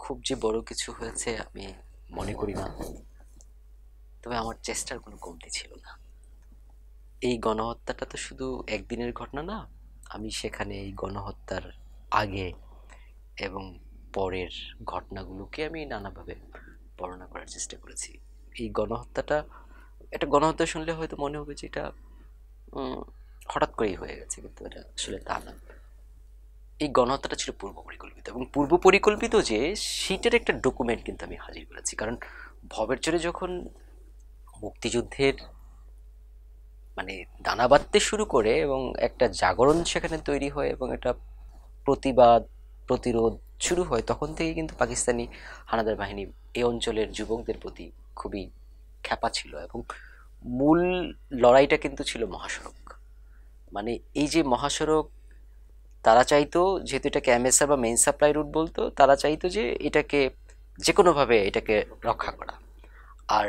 খুব যে বড় কিছু হয়েছে আমি মনে করি না, তবে আমার চেষ্টার কোনো কমতি ছিল না। এই গণহত্যাটা তো শুধু একদিনের ঘটনা না, আমি সেখানে এই গণহত্যার আগে এবং পরের ঘটনাগুলোকে আমি নানাভাবে বর্ণনা করার চেষ্টা করেছি। এই গণহত্যাটা, একটা গণহত্যা শুনলে হয়তো মনে হবে যে এটা উম, হঠাৎ করেই হয়ে গেছে, কিন্তু এটা আসলে তা না। এই গণহত্যাটা ছিল পূর্ব পরিকল্পিত, এবং পূর্ব পরিকল্পিত যে সেটার একটা ডকুমেন্ট কিন্তু আমি হাজির করেছি। কারণ ভবের চরে যখন মুক্তিযুদ্ধের মানে দানা বাঁধতে শুরু করে এবং একটা জাগরণ সেখানে তৈরি হয় এবং একটা প্রতিবাদ প্রতিরোধ শুরু হয়, তখন থেকে কিন্তু পাকিস্তানি হানাদার বাহিনী এই অঞ্চলের যুবকদের প্রতি খুবই খ্যাপা ছিল, এবং মূল লড়াইটা কিন্তু ছিল মহাসড়ক। মানে এই যে মহাসড়ক, তারা চাইতো, যেহেতু এটাকে এমএসআর বা মেইন সাপ্লাই রুট বলতো, তারা চাইতো যে এটাকে যে কোনোভাবে এটাকে রক্ষা করা। আর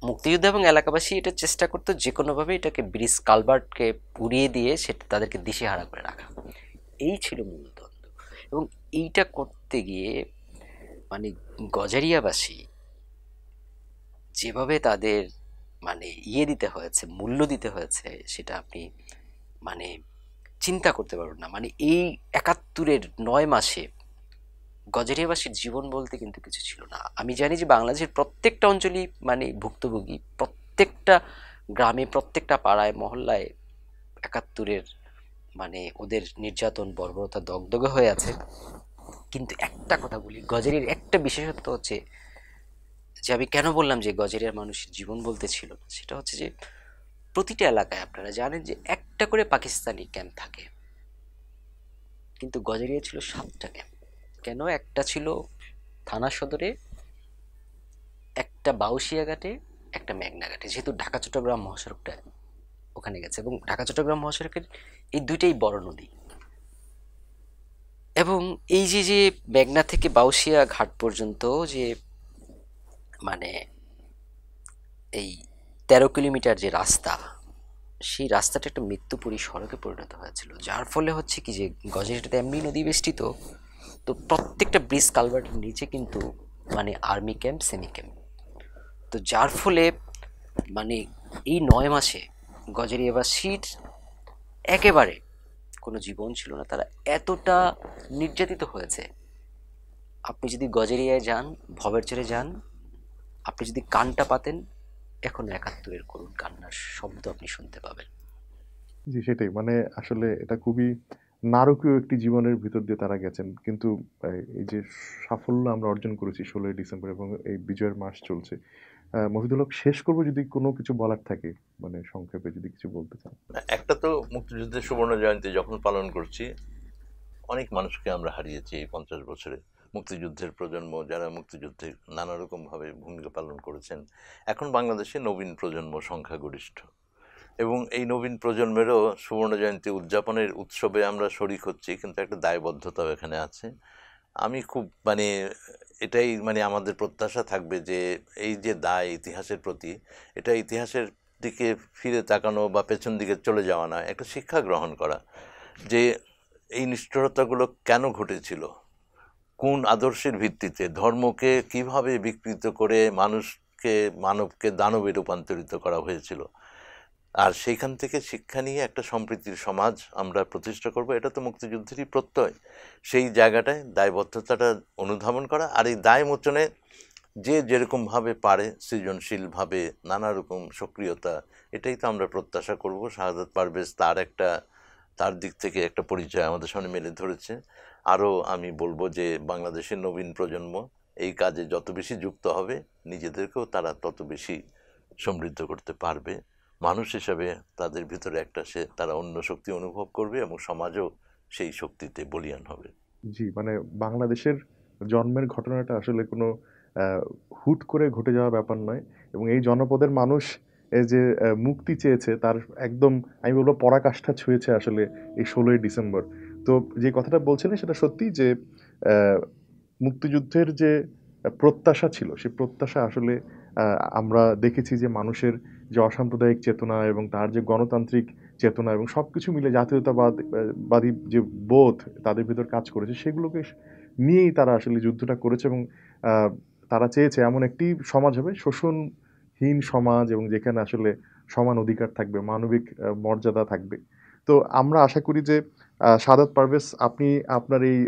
মুক্তিযোদ্ধা এবং এলাকাবাসী এটা চেষ্টা করতো যে কোনোভাবে এটাকে ব্রিজ কালভার্টকে উড়িয়ে দিয়ে সেটা তাদেরকে দিশেহারা করে রাখা। এই ছিল মূল দ্বন্দ্ব। এবং এইটা করতে গিয়ে মানে গজারিয়াবাসী যেভাবে তাদের মানে দিতে হয়েছে, মূল্য দিতে হয়েছে, সেটা আপনি মানে চিন্তা করতে পারবেন না। মানে এই ৭১-৯ মাসে গজারিয়াবাসীর জীবন বলতে কিন্তু কিছু ছিল না। আমি জানি যে বাংলাদেশের প্রত্যেকটা অঞ্চলই মানে ভুক্তভোগী, প্রত্যেকটা গ্রামে, প্রত্যেকটা পাড়ায় মহল্লায় ৭১-এর মানে ওদের নির্যাতন বর্বরতা দগদগে হয়ে আছে। কিন্তু একটা কথা বলি, গজারিয়ার একটা বিশেষত্ব হচ্ছে যে, আমি কেন বললাম যে গজারিয়ার মানুষের জীবন বলতে ছিল না, সেটা হচ্ছে যে প্রতিটা এলাকায় আপনারা জানেন যে একটা করে পাকিস্তানি ক্যাম্প থাকে, কিন্তু গজারিয়া ছিল ৭টা ক্যাম্প। কেন? একটা ছিল থানা সদরে, একটা বাউশিয়া ঘাটে, একটা মেঘনা ঘাটে, যেহেতু ঢাকা চট্টগ্রাম মহাসড়কটা ওখানে গেছে, এবং ঢাকা চট্টগ্রাম মহাসড়কের এই দুইটাই বড় নদী। এবং এই যে যে মেঘনা থেকে বাউশিয়া ঘাট পর্যন্ত যে মানে এই ১৩ কিলোমিটার যে রাস্তা, সেই রাস্তাটা একটা মৃত্যুপুরী সড়কে পরিণত হয়েছিল। যার ফলে হচ্ছে কি যে গজারিয়াটা এমনি নদী বেষ্টিত, তো প্রত্যেকটা ব্রিজ কালভার্টের নিচে কিন্তু মানে আর্মি ক্যাম্প, সেমি ক্যাম্প। তো যার ফলে মানে এই ৯ মাসে গজারিয়াবাসীর একেবারে কোনো জীবন ছিল না, তারা এতটা নির্যাতিত হয়েছে। আপনি যদি গজারিয়ায় যান, ভবেরচরে যান, আপনি যদি কানটা পাতেন, এখন ৭১-এর করুণ কান্নার শব্দ আপনি শুনতে পাবেন। জি, সেটাই। মানে আসলে এটা খুবই নারকীয় একটি জীবনের ভিতর দিয়ে তারা গেছেন। কিন্তু এই যে সাফল্য আমরা অর্জন করেছি ১৬ই ডিসেম্বর এবং এই বিজয়ের মাস চলছে। মফিদুল হক, শেষ করব যদি কোনো কিছু বলার থাকে, মানে সংক্ষেপে যদি কিছু বলতে চান। একটা তো মুক্তিযুদ্ধের সুবর্ণ জয়ন্তী যখন পালন করছি, অনেক মানুষকে আমরা হারিয়েছি এই ৫০ বছরে। মুক্তিযুদ্ধের প্রজন্ম যারা মুক্তিযুদ্ধে নানা রকমভাবে ভূমিকা পালন করেছেন, এখন বাংলাদেশে নবীন প্রজন্ম সংখ্যাগরিষ্ঠ, এবং এই নবীন প্রজন্মেরও সুবর্ণ জয়ন্তী উদযাপনের উৎসবে আমরা শরিক হচ্ছি, কিন্তু একটা দায়বদ্ধতাও এখানে আছে। আমি খুব মানে এটাই মানে আমাদের প্রত্যাশা থাকবে যে এই যে দায় ইতিহাসের প্রতি, এটা ইতিহাসের দিকে ফিরে তাকানো বা পেছন দিকে চলে যাওয়া নয়, একটা শিক্ষা গ্রহণ করা যে এই নিষ্ঠুরতাগুলো কেন ঘটেছিল, কোন আদর্শের ভিত্তিতে, ধর্মকে কিভাবে বিকৃত করে মানবকে দানবে রূপান্তরিত করা হয়েছিল। আর সেইখান থেকে শিক্ষা নিয়ে একটা সম্প্রীতির সমাজ আমরা প্রতিষ্ঠা করব, এটা তো মুক্তিযুদ্ধেরই প্রত্যয়। সেই জায়গাটায় দায়বদ্ধতাটা অনুধাবন করা, আর এই দায় মোচনে যে যেরকমভাবে পারে সৃজনশীলভাবে নানা রকম সক্রিয়তা, এটাই তো আমরা প্রত্যাশা করব। শাহাদাত পারভেজ তার দিক থেকে একটা পরিচয় আমাদের সামনে মেলে ধরেছে। আরও আমি বলবো যে বাংলাদেশের নবীন প্রজন্ম এই কাজে যত বেশি যুক্ত হবে, নিজেদেরকেও তারা তত বেশি সমৃদ্ধ করতে পারবে। মানুষ হিসাবে তাদের ভিতরে তারা অন্য শক্তি অনুভব করবে এবং সমাজও সেই শক্তিতে বলীয়ান হবে। জি, মানে বাংলাদেশের জন্মের ঘটনাটা আসলে কোনো হুট করে ঘটে যাওয়া ব্যাপার নয়, এবং এই জনপদের মানুষ এই যে মুক্তি চেয়েছে তার একদম, আমি বলবো, পরাকাষ্ঠা ছুঁয়েছে আসলে এই ১৬ই ডিসেম্বর। তো যে কথাটা বলছিলেন সেটা সত্যি যে আহ, মুক্তিযুদ্ধের যে প্রত্যাশা ছিল, সেই প্রত্যাশা আসলে আমরা দেখেছি যে মানুষের যে অসাম্প্রদায়িক চেতনা এবং তার যে গণতান্ত্রিক চেতনা এবং সবকিছু মিলে বাদী যে বোধ তাদের ভিতর কাজ করেছে, সেগুলোকে নিয়েই তারা আসলে যুদ্ধটা করেছে। এবং আহ, তারা চেয়েছে এমন একটি সমাজ হবে, শোষণহীন সমাজ, এবং যেখানে আসলে সমান অধিকার থাকবে, মানবিক মর্যাদা থাকবে। তো আমরা আশা করি যে সাদাত পারভেজ, আপনি আপনার এই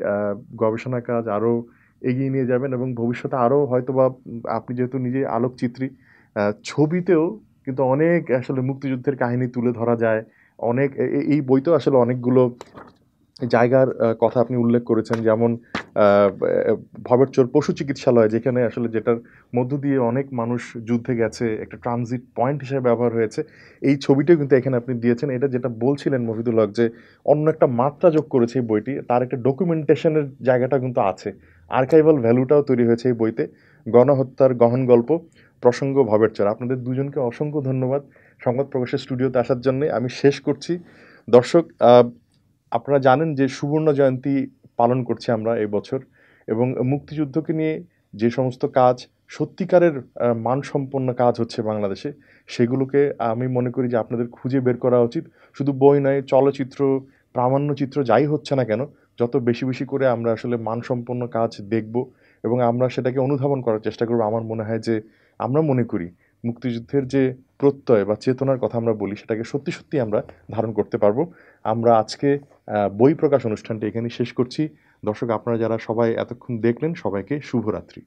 গবেষণা কাজ আরও এগিয়ে নিয়ে যাবেন এবং ভবিষ্যতে আরও হয়তোবা, আপনি যেহেতু নিজে আলোকচিত্রী, ছবিতেও কিন্তু অনেক আসলে মুক্তিযুদ্ধের কাহিনী তুলে ধরা যায়। অনেক এই বইতেও আসলে অনেকগুলো জায়গার কথা আপনি উল্লেখ করেছেন, যেমন আহ, ভবেরচর পশু চিকিৎসালয়, যেখানে আসলে যেটার মধ্য দিয়ে অনেক মানুষ যুদ্ধে গেছে, একটা ট্রানজিট পয়েন্ট হিসেবে ব্যবহার হয়েছে। এই ছবিটাও কিন্তু এখানে আপনি দিয়েছেন। এটা যেটা বলছিলেন মফিদুল হক, যে অন্য একটা মাত্রা যোগ করেছে এই বইটি, তার একটা ডকুমেন্টেশনের জায়গাটা কিন্তু আছে, আর্কাইভাল ভ্যালুটাও তৈরি হয়েছে এই বইতে। গণহত্যার গহন গল্প, প্রসঙ্গ ভবেরচর। আপনাদের দুজনকে অসংখ্য ধন্যবাদ সংবাদ প্রকাশের স্টুডিওতে আসার জন্য। আমি শেষ করছি। দর্শক, আপনারা জানেন যে সুবর্ণ জয়ন্তী পালন করছি আমরা এই বছর, এবং মুক্তিযুদ্ধকে নিয়ে যে সমস্ত কাজ সত্যিকারের মানসম্পন্ন কাজ হচ্ছে বাংলাদেশে, সেগুলোকে আমি মনে করি যে আপনাদের খুঁজে বের করা উচিত। শুধু বই নয়, চলচ্চিত্র, প্রামাণ্যচিত্র যাই হচ্ছে না কেন, যত বেশি বেশি করে আমরা আসলে মানসম্পন্ন কাজ দেখব এবং আমরা সেটাকে অনুধাবন করার চেষ্টা করব। আমার মনে হয় যে আমরা মনে করি মুক্তিযুদ্ধের যে প্রত্যয় বা চেতনার কথা আমরা বলি, সেটাকে সত্যি সত্যি আমরা ধারণ করতে পারবো। আমরা আজকে বই প্রকাশ অনুষ্ঠানটি এখানে শেষ করছি। দর্শক, আপনারা যারা সবাই এতক্ষণ দেখলেন, সবাইকে শুভরাত্রি।